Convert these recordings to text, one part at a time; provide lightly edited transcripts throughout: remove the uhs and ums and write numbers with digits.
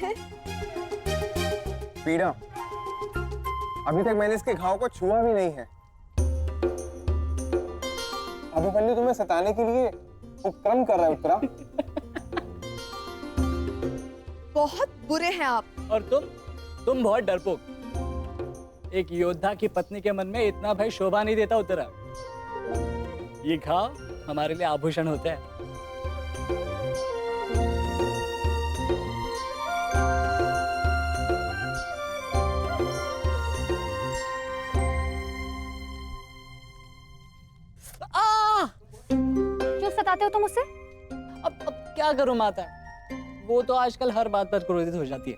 हैं? पीड़ा, अभी तक मैंने इसके घाव को छुआ भी नहीं है। अभिमन्यु तुम्हें सताने के लिए उपक्रम कर रहा है। उत्तरा, बहुत बुरे हैं आप। और तुम बहुत डरपोक। एक योद्धा की पत्नी के मन में इतना भय शोभा नहीं देता उत्तरा। ये घाव हमारे लिए आभूषण होता है। क्यों सताते हो तुम उसे? अब क्या करूं माता, वो तो आजकल हर बात पर क्रोधित हो जाती है।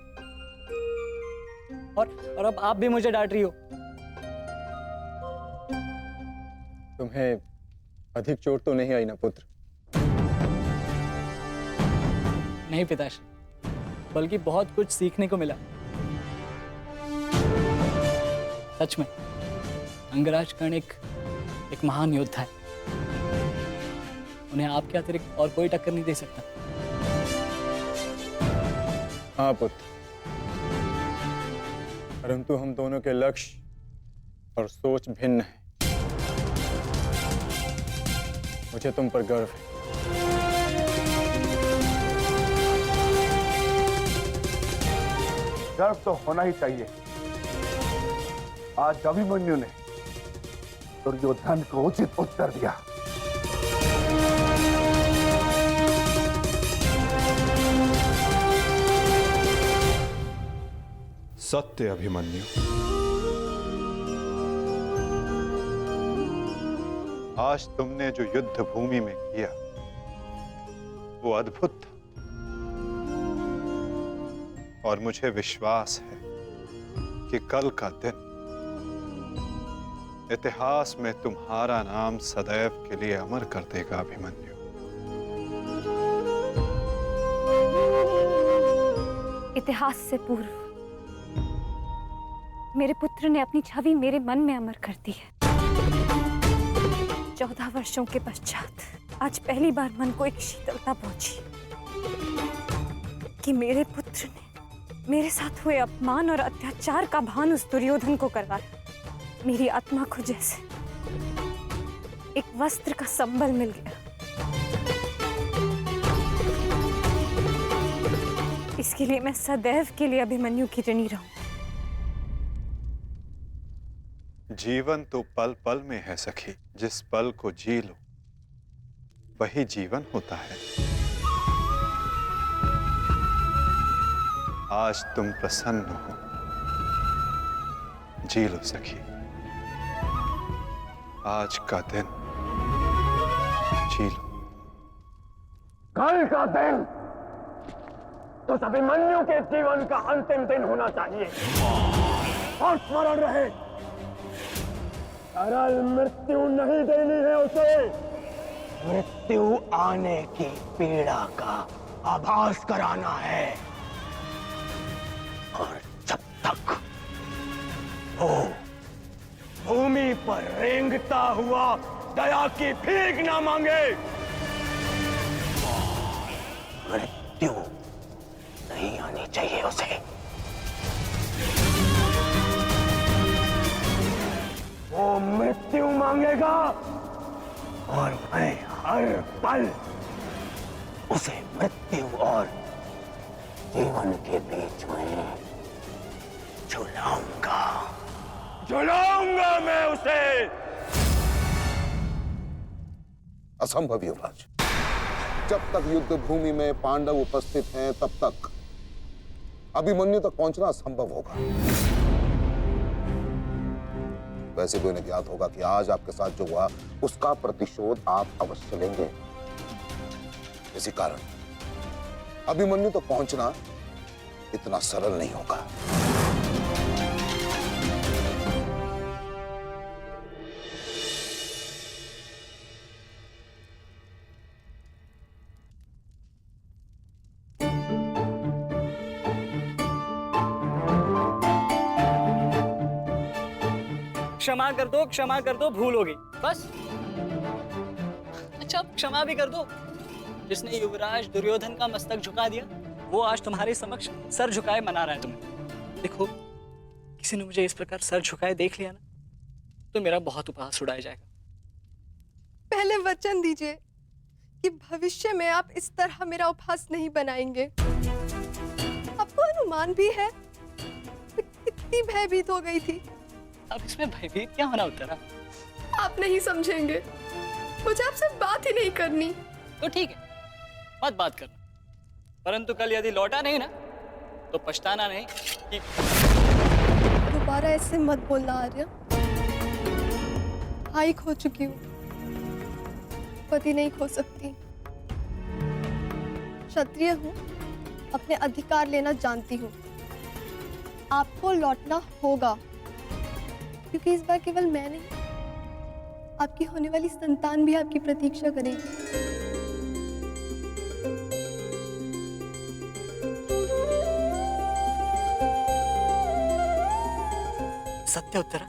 और अब आप भी मुझे डांट रही हो। तुम्हें अधिक चोट तो नहीं आई ना पुत्र? नहीं पिताश्री, बल्कि बहुत कुछ सीखने को मिला। सच में अंगराज कर्ण एक महान योद्धा है। उन्हें आपके अतिरिक्त और कोई टक्कर नहीं दे सकता। हाँ पुत्र, परंतु हम दोनों के लक्ष्य और सोच भिन्न हैं। मुझे तुम पर गर्व है। गर्व तो होना ही चाहिए। आज अभिमन्यु ने दुर्योधन को उचित उत्तर दिया। सत्य अभिमन्यु, आज तुमने जो युद्ध भूमि में किया वो अद्भुत था, और मुझे विश्वास है कि कल का दिन इतिहास में तुम्हारा नाम सदैव के लिए अमर कर देगा अभिमन्यु। इतिहास से पूर्व मेरे पुत्र ने अपनी छवि मेरे मन में अमर कर दी है। 14 वर्षों के पश्चात आज पहली बार मन को एक शीतलता पहुंची कि मेरे पुत्र ने मेरे साथ हुए अपमान और अत्याचार का भान उस दुर्योधन को करवाया। मेरी आत्मा को जैसे एक वस्त्र का संबल मिल गया। इसके लिए मैं सदैव के लिए अभिमन्यु की ऋणी रहूं। जीवन तो पल पल में है सखी, जिस पल को जी लो वही जीवन होता है। आज तुम प्रसन्न हो, जी लो सखी, आज का दिन जी लो। कल का दिन तो अभिमन्यु के जीवन का अंतिम दिन होना चाहिए। और स्मरण रहे, सरल मृत्यु नहीं देनी है उसे। मृत्यु आने की पीड़ा का आभास कराना है। और जब तक वो भूमि पर रेंगता हुआ दया की भीख ना मांगे, मृत्यु नहीं आनी चाहिए उसे। वो मृत्यु मांगेगा और मैं हर पल उसे मृत्यु और जीवन के बीच में झुलाऊंगा मैं उसे। असंभव युवराज, जब तक युद्ध भूमि में पांडव उपस्थित हैं तब तक अभिमन्यु तक पहुंचना असंभव होगा। वैसे भी उन्हें ज्ञात होगा कि आज आपके साथ जो हुआ उसका प्रतिशोध आप अवश्य लेंगे। इसी कारण अभिमन्यु तक पहुंचना इतना सरल नहीं होगा। क्षमा कर दो, भूल हो गई बस। अच्छा अब क्षमा भी कर दो। जिसने युवराज दुर्योधन का मस्तक झुका दिया वो आज तुम्हारे समक्ष सर झुकाए मना रहा है तुम्हें। देखो, किसी ने मुझे इस प्रकार सर झुकाए देख लिया ना, तो मेरा बहुत उपहास उड़ाया जाएगा। पहले वचन दीजिए कि भविष्य में आप इस तरह मेरा उपहास नहीं बनाएंगे। आपको अनुमान भी है मैं कितनी भयभीत हो गई थी। अब इसमें भयभीत क्या होना उत्तरा? आप नहीं समझेंगे, मुझे आपसे बात ही नहीं करनी। तो ठीक है, मत बात करना, परंतु कल यदि लौटा नहीं ना तो पछताना नहीं कि दोबारा ऐसे मत बोलना आर्य। भाई खो चुकी हूँ, पति नहीं खो सकती। क्षत्रिय हूँ, अपने अधिकार लेना जानती हूँ। आपको लौटना होगा, क्योंकि इस बार केवल मैं नहीं, आपकी होने वाली संतान भी आपकी प्रतीक्षा करेगी। सत्य उत्तरा?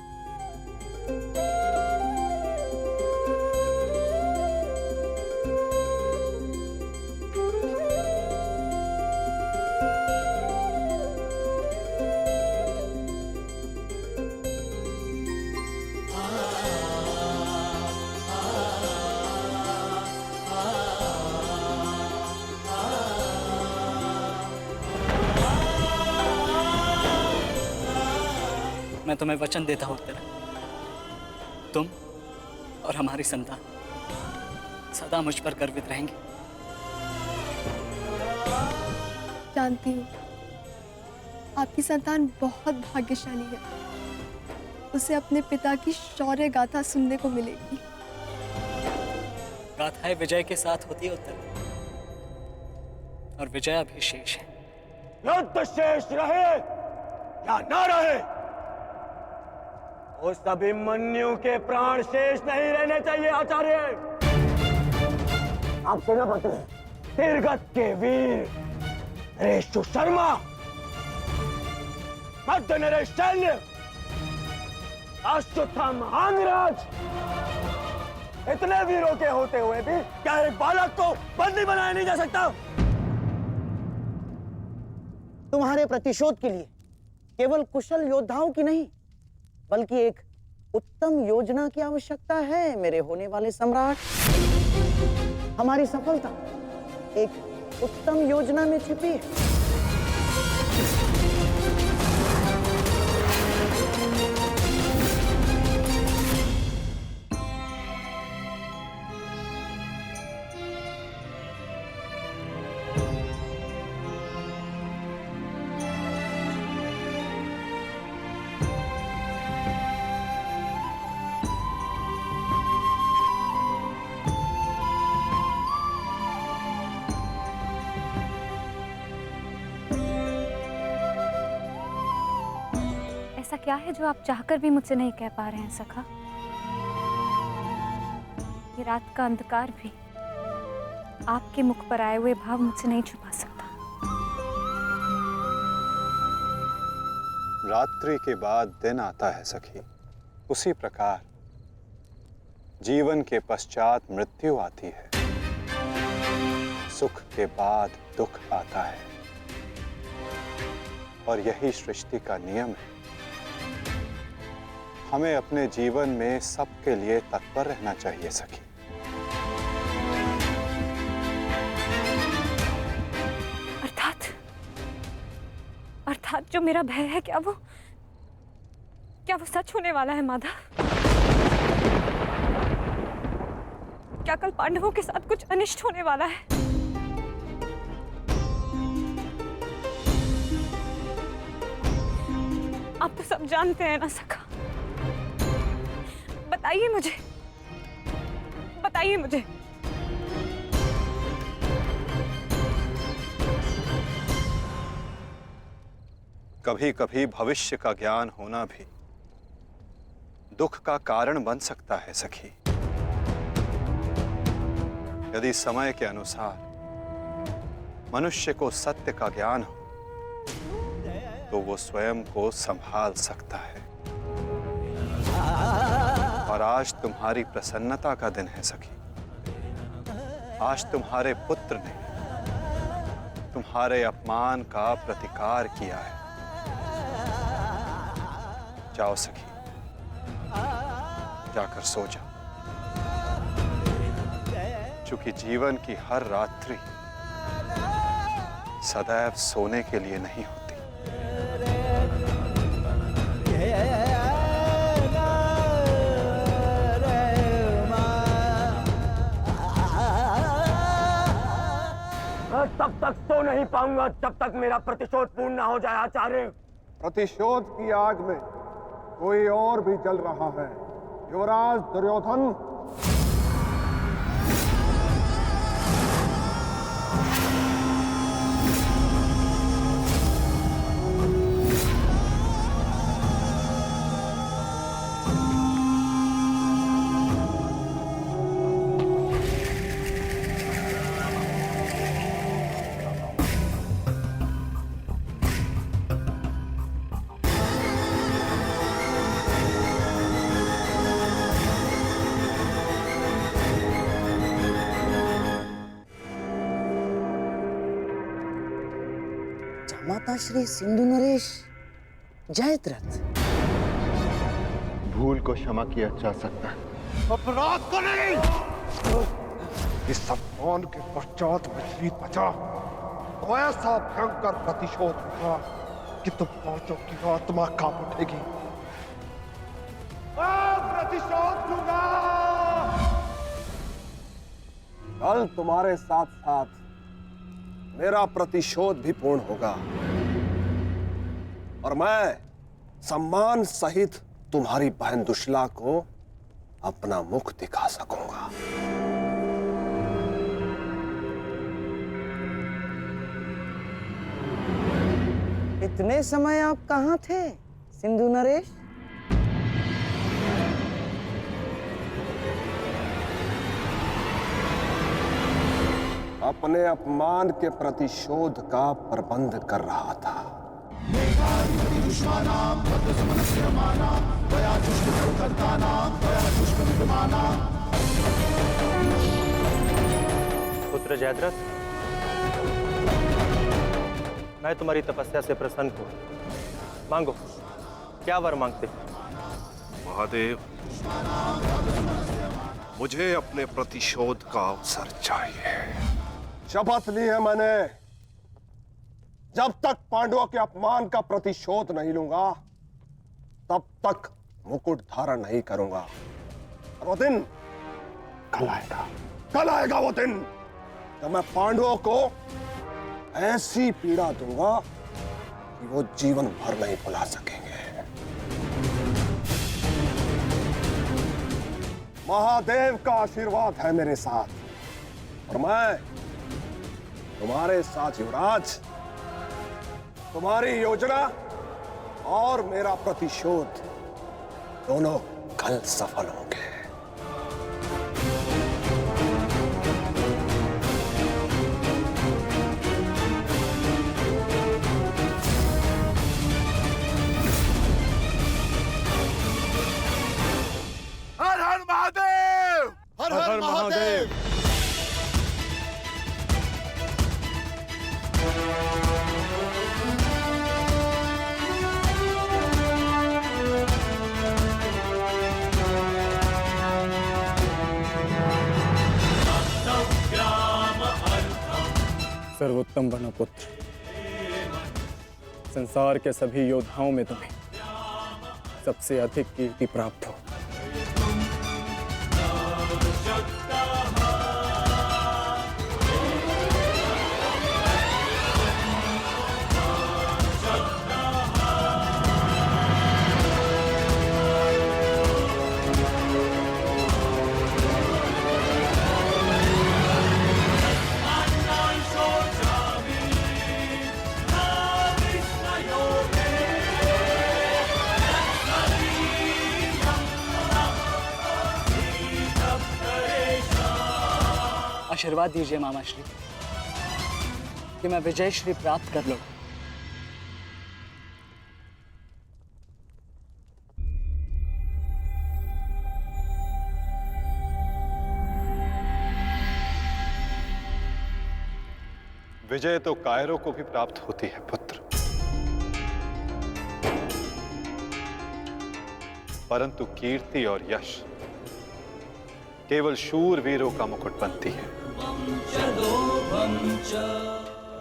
मैं तुम्हें वचन देता हूं उत्तरा, तुम और हमारी संतान सदा मुझ पर गर्वित रहेंगे। जानती हूँ आपकी संतान बहुत भाग्यशाली है, उसे अपने पिता की शौर्य गाथा सुनने को मिलेगी। गाथाएं विजय के साथ होती है उत्तरा, और विजय अभी शेष है। युद्ध शेष रहे या न रहे, उस अभिमन्यु के प्राण शेष नहीं रहने चाहिए आचार्य। आप सेनापति तीरगत के वीर नरेश शर्मा, मध्य नरेश शैल्य, अश्वत्थामा महाराज, इतने वीरों के होते हुए भी क्या एक बालक को बंदी बनाया नहीं जा सकता? तुम्हारे प्रतिशोध के लिए केवल कुशल योद्धाओं की नहीं, बल्कि एक उत्तम योजना की आवश्यकता है मेरे होने वाले सम्राट। हमारी सफलता एक उत्तम योजना में छिपी है। ऐसा क्या है जो आप चाहकर भी मुझसे नहीं कह पा रहे हैं सखा? ये रात का अंधकार भी आपके मुख पर आए हुए भाव मुझसे नहीं छुपा सकता। रात्रि के बाद दिन आता है सखी, उसी प्रकार जीवन के पश्चात मृत्यु आती है। सुख के बाद दुख आता है, और यही सृष्टि का नियम है। हमें अपने जीवन में सबके लिए तत्पर रहना चाहिए सखी। अर्थात जो मेरा भय है, क्या वो सच होने वाला है माधव? क्या कल पांडवों के साथ कुछ अनिष्ट होने वाला है? आप तो सब जानते हैं ना सखा। बताइए मुझे। कभी कभी भविष्य का ज्ञान होना भी दुख का कारण बन सकता है सखी। यदि समय के अनुसार मनुष्य को सत्य का ज्ञान हो तो वो स्वयं को संभाल सकता है। और आज तुम्हारी प्रसन्नता का दिन है सखी। आज तुम्हारे पुत्र ने तुम्हारे अपमान का प्रतिकार किया है। जाओ सखी, जाकर सो जाओ। चूंकि जीवन की हर रात्रि सदैव सोने के लिए नहीं होती। मैं तब तक सो नहीं पाऊंगा जब तक मेरा प्रतिशोध पूर्ण न हो जाए आचार्य। प्रतिशोध की आग में कोई और भी जल रहा है। युवराज दुर्योधन, माता श्री सिंधु नरेश जयद्रथ। भूल को क्षमा किया जा सकता है, अपराध को नहीं। इस सम्मान के पश्चात विचलित बचा तो ऐसा भयंकर प्रतिशोध होगा कि तुम पांचों की आत्मा कांप उठेगी। प्रतिशोध लूंगा। कल तुम्हारे साथ साथ मेरा प्रतिशोध भी पूर्ण होगा और मैं सम्मान सहित तुम्हारी बहन दुशला को अपना मुख दिखा सकूंगा। इतने समय आप कहाँ थे सिंधु नरेश? अपने अपमान के प्रतिशोध का प्रबंध कर रहा था। पुत्र जयद्रथ, मैं तुम्हारी तपस्या से प्रसन्न हूं। मांगो, क्या वर मांगते हो? महादेव, मुझे अपने प्रतिशोध का अवसर चाहिए। शपथ ली है मैंने, जब तक पांडवों के अपमान का प्रतिशोध नहीं लूंगा तब तक मुकुट धारण नहीं करूंगा। और वो दिन कल आएगा, कल आएगा वो दिन जब मैं पांडवों को ऐसी पीड़ा दूंगा कि वो जीवन भर नहीं भुला सकेंगे। महादेव का आशीर्वाद है मेरे साथ और मैं तुम्हारे साथ युवराज। तुम्हारी योजना और मेरा प्रतिशोध दोनों कल सफल होंगे। हर हर महादेव, हर हर महादेव। सर्वोत्तम वनपुत्र, संसार के सभी योद्धाओं में तुम्हें सबसे अधिक कीर्ति प्राप्त हो। आशीर्वाद दीजिए मामा श्री कि मैं विजय श्री प्राप्त कर लूं। विजय तो कायरों को भी प्राप्त होती है पुत्र, परंतु कीर्ति और यश केवल शूरवीरों का मुकुट बनती है।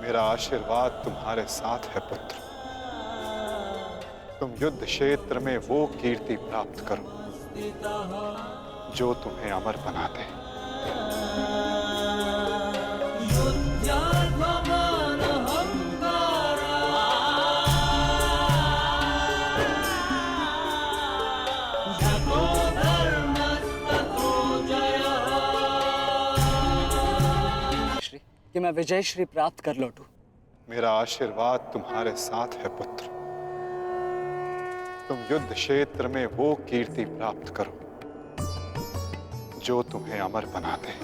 मेरा आशीर्वाद तुम्हारे साथ है पुत्र। तुम युद्ध क्षेत्र में वो कीर्ति प्राप्त करो जो तुम्हें अमर बना दे। श्री कि मैं विजय श्री प्राप्त कर लौटूं। मेरा आशीर्वाद तुम्हारे साथ है पुत्र। तुम युद्ध क्षेत्र में वो कीर्ति प्राप्त करो जो तुम्हें अमर बना दे।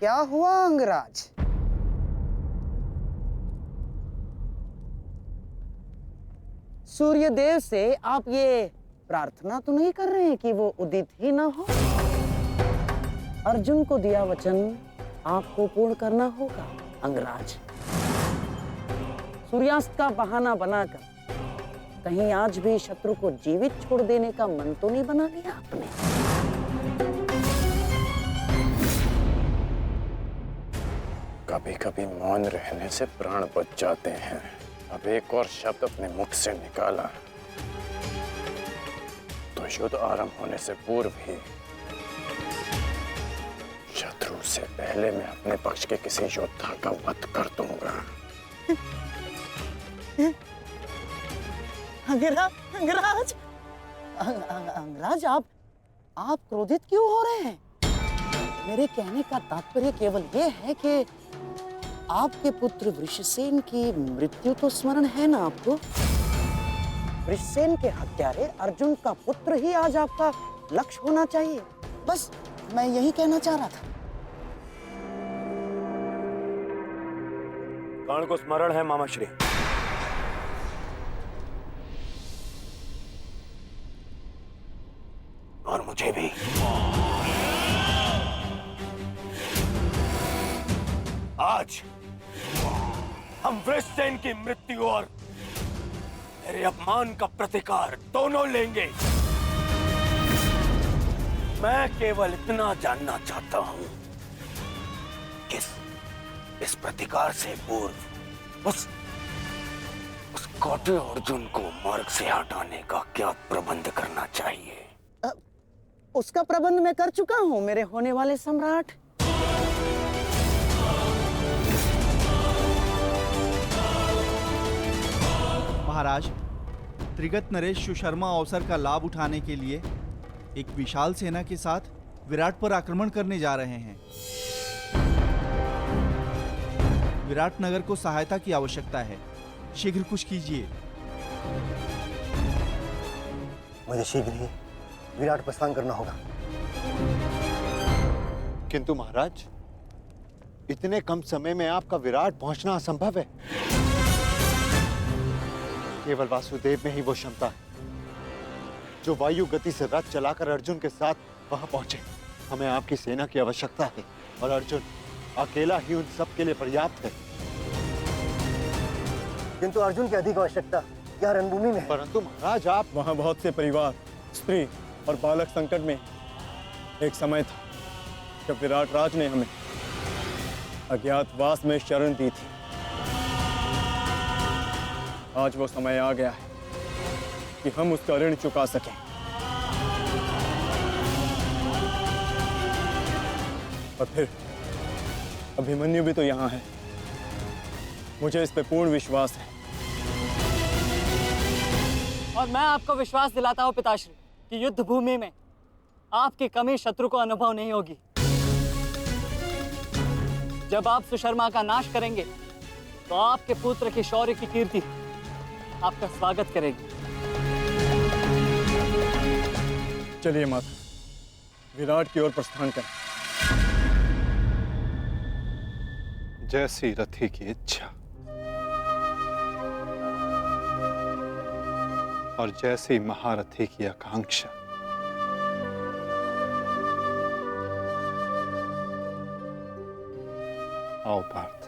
क्या हुआ अंगराज? सूर्यदेव से आप ये प्रार्थना तो नहीं कर रहे हैं कि वो उदित ही ना हो? अर्जुन को दिया वचन आपको पूर्ण करना होगा अंगराज। सूर्यास्त का बहाना बनाकर कहीं आज भी शत्रु को जीवित छोड़ देने का मन तो नहीं बना लिया आपने? कभी कभी मौन रहने से प्राण बच जाते हैं। अब एक और शब्द अपने मुख से निकाला तो युद्ध आरंभ होने से पूर्व ही शत्रु से पहले मैं अपने पक्ष के किसी योद्धा का वध कर दूंगा। अंगराज, अंगराज आप क्रोधित क्यों हो रहे हैं? मेरे कहने का तात्पर्य केवल यह है कि आपके पुत्र वृषसेन की मृत्यु तो स्मरण है ना आपको? वृषसेन के हत्यारे अर्जुन का पुत्र ही आज आपका लक्ष्य होना चाहिए। बस मैं यही कहना चाह रहा था। कर्ण को स्मरण है मामाश्री। और मुझे भी। आज हम वृषसेन की मृत्यु और मेरे अपमान का प्रतिकार दोनों लेंगे। मैं केवल इतना जानना चाहता हूं कि इस प्रतिकार से पूर्व उस कौटे अर्जुन को मार्ग से हटाने का क्या प्रबंध करना चाहिए? उसका प्रबंध मैं कर चुका हूं मेरे होने वाले सम्राट। महाराज, त्रिगत नरेश सुशर्मा अवसर का लाभ उठाने के लिए एक विशाल सेना के साथ विराट पर आक्रमण करने जा रहे हैं। विराट नगर को सहायता की आवश्यकता है। शीघ्र कुछ कीजिए। मुझे शीघ्र ही विराट प्रस्थान करना होगा। किंतु महाराज, इतने कम समय में आपका विराट पहुंचना असंभव है। केवल वासुदेव में ही वो क्षमता है जो वायु गति से रथ चलाकर अर्जुन के साथ वहां पहुंचे। हमें आपकी सेना की आवश्यकता है और अर्जुन अकेला ही उन सब के लिए पर्याप्त है। किंतु अर्जुन की अधिक आवश्यकता यह रणभूमि में है। परंतु महाराज, आप वहां बहुत से परिवार, स्त्री और बालक संकट में। एक समय था जब विराट राज ने हमें अज्ञातवास में शरण दी थी। आज वो समय आ गया है कि हम उसका ऋण चुका सकें। और फिर अभिमन्यु भी तो यहाँ है। मुझे इस पे पूर्ण विश्वास है। और मैं आपको विश्वास दिलाता हूँ पिताश्री कि युद्ध भूमि में आपकी कमी शत्रु को अनुभव नहीं होगी। जब आप सुशर्मा का नाश करेंगे तो आपके पुत्र की शौर्य की कीर्ति आपका स्वागत करेगी। चलिए माता, विराट की ओर प्रस्थान करें। जैसी रथी की इच्छा और जैसी महारथी की आकांक्षा। आओ पार्थ।